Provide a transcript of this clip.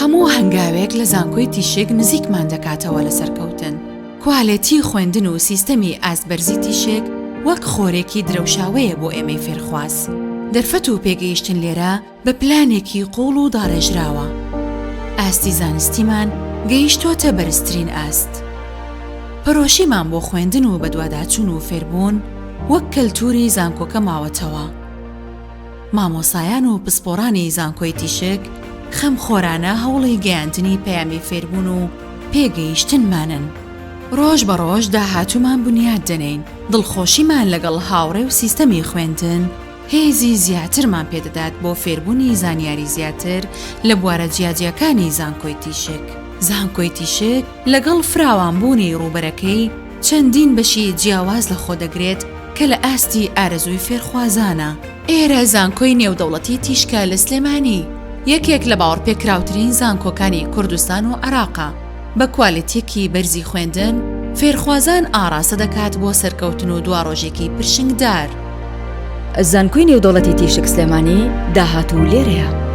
هەموو هەنگاوێک لە زانکۆی تیشک نزیکمان دەکاتەوە لە سەرکەوتن. کوالێتی خوێندن و سیستەمی ئاسبەرزی تیشک وەک خۆرێکی درەوشاوەیە بۆ ئێمەی فێرخواز. دەرفەت و پێگەیشتن لێرە بە پلانێکی قوڵ و داڕێژراوە. ئاستی زانستیمان گەیشتۆتە بەرزترین ئاست. پەرۆشیمان بۆ خوێندن و بەدواداچوون و فێربوون وەک کەلتوری زانکۆکە ماوەتەوە. مامۆسایان و پسپۆڕانی زانکۆی تیشک خەم خۆرانە هەوڵی گەیاندنی پەیامی فێربوون و پێگەیشتنمانن. ڕۆژ بە ڕۆژ داهاتوومان بنیاد دەنین، دڵخۆشیمان لەگەڵ هاوڕێ و سیستەمی خوێندن هێزی زیاترمان پێدەدات بۆ فێربوونی زانیاری زیاتر لە بوارە جیاجیەکانی زانکۆی تیشک. زانکۆی تیشک لەگەڵ فراوانبوونی ڕووبەرەکەی چەندین بەشی جیاواز لە خۆ دەگرێت کە لە ئاستی ئارەزووی فێرخوازانە. ئێرە زانکۆی نێودەوڵەتی تیشکە لە سلێمانی یەکێک لە باوەڕپێکراوترین زانکۆکانی کوردستان و عێراقە. بە کوالێتیەکی بەرزی خوێندن فێرخوازان ئاڕاستە دەکات بۆ سەرکەوتن و دواڕۆژێکی پرشنگدار. زانکۆی نێودەوڵەتی تیشک سلێمانی داهاتوو لێرەیە.